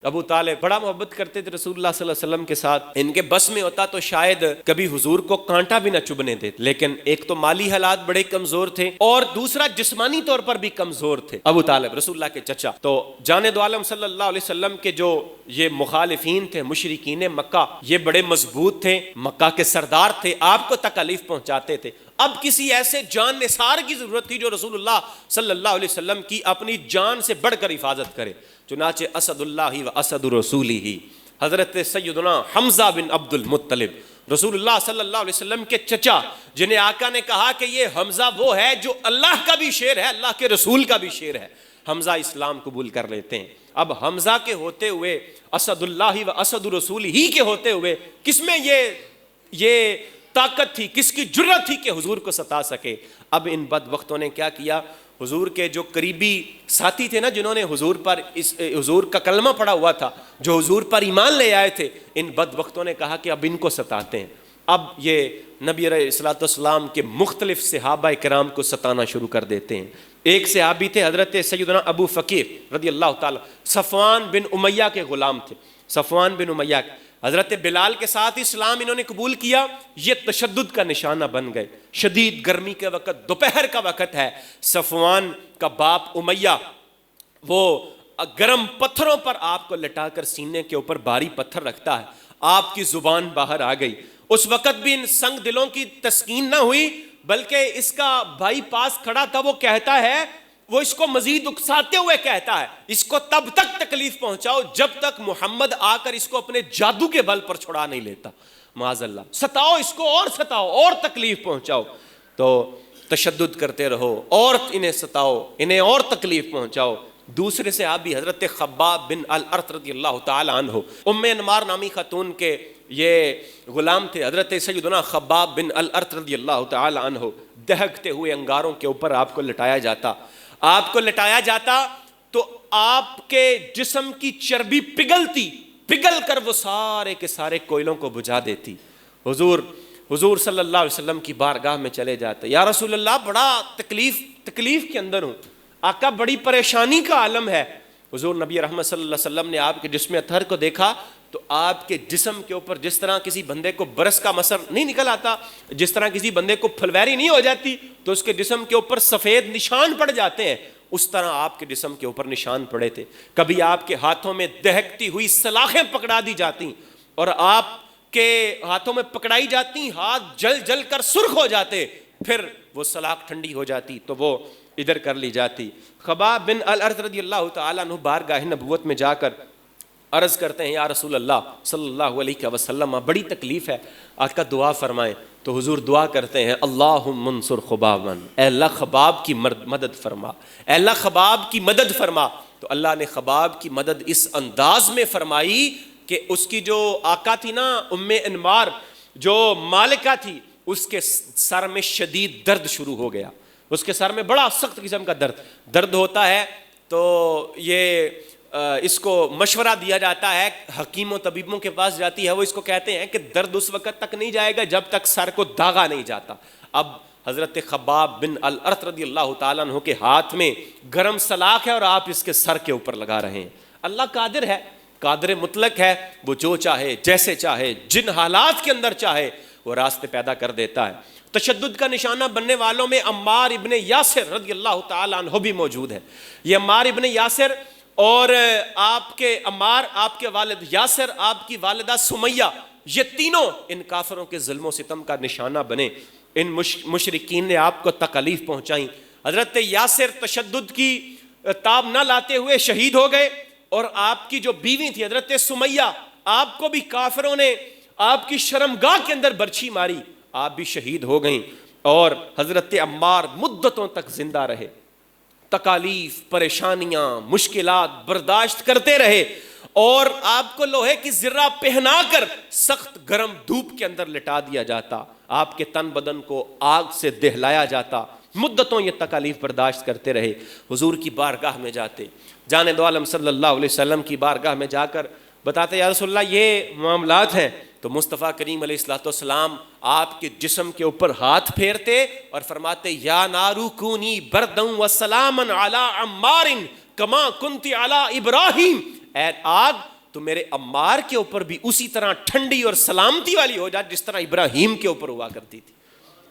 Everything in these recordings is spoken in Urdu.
ابو طالب بڑا محبت کرتے تھے رسول اللہ صلی اللہ علیہ وسلم کے ساتھ. ان کے بس میں ہوتا تو شاید کبھی حضور کو کانٹا بھی نہ چبھنے دیتے، لیکن ایک تو مالی حالات بڑے کمزور تھے اور دوسرا جسمانی طور پر بھی کمزور تھے. ابو طالب رسول اللہ کے چچا. تو جانے دو عالم صلی اللہ علیہ وسلم کے جو یہ مخالفین تھے، مشرکین مکہ، یہ بڑے مضبوط تھے، مکہ کے سردار تھے، آپ کو تکلیف پہنچاتے تھے. اب کسی ایسے جان نثار کی ضرورت تھی جو رسول اللہ صلی اللہ علیہ وسلم کی اپنی جان سے بڑھ کر حفاظت کرے. چنانچہ اسد اللہ و اسد رسولہ، حضرت سیدنا حمزہ بن عبد المطلب، رسول اللہ صلی اللہ علیہ وسلم کے چچا، جنہیں آقا نے کہا کہ یہ حمزہ وہ ہے جو اللہ کا بھی شیر ہے، اللہ کے رسول کا بھی شیر ہے. حمزہ اسلام قبول کر لیتے ہیں. اب حمزہ کے ہوتے ہوئے، اسد اللہ و اسد رسول ہی کے ہوتے ہوئے، کس میں یہ طاقت تھی، کس کی جرت تھی کہ حضور کو ستا سکے؟ اب ان بدبختوں نے کیا کیا؟ حضور کے جو قریبی ساتھی تھے نا، جنہوں نے حضور کا کلمہ پڑھا ہوا تھا، جو حضور پر ایمان لے آئے تھے، ان بدبختوں نے کہا کہ اب ان کو ستاتے ہیں. اب یہ نبی علیہ الصلوۃ والسلام کے مختلف صحابہ کرام کو ستانا شروع کر دیتے ہیں. ایک صحابی تھے حضرت سیدنا ابو فقیر رضی اللہ تعالی، صفوان بن امیہ کے غلام تھے. صفوان بن امیہ حضرت بلال کے ساتھ اسلام انہوں نے قبول کیا. یہ تشدد کا نشانہ بن گئے. شدید گرمی کے وقت، دوپہر کا وقت ہے، صفوان کا باپ امیہ وہ گرم پتھروں پر آپ کو لٹا کر سینے کے اوپر بھاری پتھر رکھتا ہے. آپ کی زبان باہر آ گئی. اس وقت بھی ان سنگ دلوں کی تسکین نہ ہوئی، بلکہ اس کا بھائی پاس کھڑا تھا، وہ کہتا ہے، وہ اس کو مزید اکساتے ہوئے کہتا ہے، اس کو تب تک تکلیف پہنچاؤ جب تک محمد آ کر اس کو اپنے جادو کے بل پر چھڑا نہیں لیتا. معاذ اللہ، ستاؤ اس کو اور ستاؤ اور تکلیف پہنچاؤ. تو تشدد کرتے رہو اور انہیں ستاؤ، انہیں اور تکلیف پہنچاؤ. دوسرے سے آپ بھی حضرت خباب بن الارت رضی اللہ تعالی عنہ، ام انمار نامی خاتون کے یہ غلام تھے. حضرت سیدنا خباب بن الارت رضی اللہ تعالی عنہ دہکتے ہوئے انگاروں کے اوپر آپ کو لٹایا جاتا. آپ کو لٹایا جاتا تو آپ کے جسم کی چربی پگھل کر وہ سارے کے سارے کوئلوں کو بجھا دیتی. حضور صلی اللہ علیہ وسلم کی بارگاہ میں چلے جاتے. یا رسول اللہ، بڑا تکلیف کے اندر ہوں، آقا بڑی پریشانی کا عالم ہے. حضور نبی رحمت صلی اللہ علیہ وسلم نے آپ کے جسم اطہر کو دیکھا تو آپ کے جسم کے اوپر جس طرح کسی بندے کو برس کا مسر نہیں نکل آتا، جس طرح کسی بندے کو پھلویری نہیں ہو جاتی تو اس کے جسم کے اوپر سفید نشان پڑ جاتے ہیں، اس طرح آپ کے جسم کے اوپر نشان پڑے تھے. کبھی آپ کے ہاتھوں میں دہکتی ہوئی سلاخیں پکڑا دی جاتی اور آپ کے ہاتھوں میں پکڑائی جاتی، ہاتھ جل کر سرخ ہو جاتے، پھر وہ سلاخ ٹھنڈی ہو جاتی تو وہ ادھر کر لی جاتی. خباب بن الارت رضی اللہ تعالیٰ عنہ بارگاہ نبوت میں جا کر عرض کرتے ہیں، یا رسول اللہ صلی اللہ علیہ وسلم، بڑی تکلیف ہے، آقا دعا فرمائیں. تو حضور دعا کرتے ہیں، اللہم انصر خبابا، اے اللہ خباب کی مدد فرما، اے اللہ خباب کی مدد فرما. تو اللہ نے خباب کی مدد اس انداز میں فرمائی کہ اس کی جو آقا تھی نا، ام انمار، جو مالکہ تھی، اس کے سر میں شدید درد شروع ہو گیا. اس کے سر میں بڑا سخت قسم کا درد ہوتا ہے. تو یہ اس کو مشورہ دیا جاتا ہے، حکیم و طبیبوں کے پاس جاتی ہے، وہ اس کو کہتے ہیں کہ درد اس وقت تک نہیں جائے گا جب تک سر کو داغا نہیں جاتا. اب حضرت خباب بن الارت رضی اللہ تعالیٰ عنہ کے ہاتھ میں گرم سلاخ ہے اور آپ اس کے سر کے اوپر لگا رہے ہیں. اللہ قادر ہے، قادر مطلق ہے، وہ جو چاہے، جیسے چاہے، جن حالات کے اندر چاہے وہ راستے پیدا کر دیتا ہے. تشدد کا نشانہ بننے والوں میں عمار ابن یاسر رضی اللہ تعالیٰ عنہ بھی موجود ہے. یہ عمار ابن یاسر اور آپ کے عمار، آپ کے والد یاسر، آپ کی والدہ سمیہ، یہ تینوں ان کافروں کے ظلم و ستم کا نشانہ بنے. ان مشرکین نے آپ کو تکلیف پہنچائیں. حضرت یاسر تشدد کی تاب نہ لاتے ہوئے شہید ہو گئے، اور آپ کی جو بیوی تھی حضرت سمیہ، آپ کو بھی کافروں نے آپ کی شرمگاہ کے اندر برچھی ماری، آپ بھی شہید ہو گئیں. اور حضرت عمار مدتوں تک زندہ رہے، تکالیف، پریشانیاں، مشکلات برداشت کرتے رہے، اور آپ کو لوہے کی زرہ پہنا کر سخت گرم دھوپ کے اندر لٹا دیا جاتا، آپ کے تن بدن کو آگ سے دہلایا جاتا. مدتوں یہ تکالیف برداشت کرتے رہے. حضور کی بارگاہ میں جاتے، جانے دو عالم صلی اللہ علیہ وسلم کی بارگاہ میں جا کر بتاتے، یا رسول اللہ یہ معاملات ہیں. تو مصطفیٰ کریم علیہ الصلوۃ والسلام آپ کے جسم کے اوپر ہاتھ پھیرتے اور فرماتے، یا نارو کونی بردًا وسلاما علی عمار کما کنت علی ابراہیم، اے آگ تو میرے عمار کے اوپر بھی اسی طرح ٹھنڈی اور سلامتی والی ہو جائے جس طرح ابراہیم کے اوپر ہوا کرتی تھی.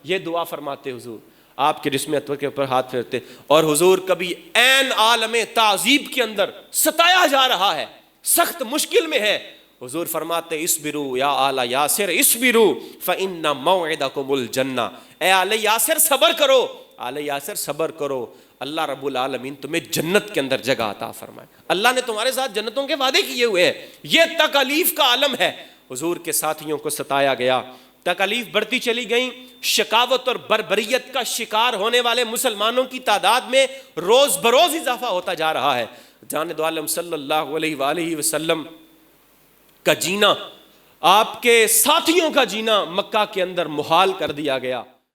یہ دعا فرماتے حضور, آپ کے جسم اطہر کے اوپر ہاتھ پھیرتے. اور حضور کبھی عین عالم تعذیب کے اندر ستایا جا رہا ہے, سخت مشکل میں ہے, حضور فرماتے اصبروا یا آل یاسر اصبروا فإن موعدکم الجنہ, اے آل یاسر صبر کرو, آل یاسر صبر کرو, اللہ رب العالمین تمہیں جنت کے اندر جگہ عطا فرمائے. اللہ نے تمہارے ساتھ جنتوں کے وعدے کیے ہوئے ہیں. یہ تکالیف کا عالم ہے. حضور کے ساتھیوں کو ستایا گیا, تکالیف بڑھتی چلی گئیں, شقاوت اور بربریت کا شکار ہونے والے مسلمانوں کی تعداد میں روز بروز اضافہ ہوتا جا رہا ہے. جان دو عالم صلی اللہ علیہ وآلہ وسلم کا جینا, آپ کے ساتھیوں کا جینا مکہ کے اندر محال کر دیا گیا.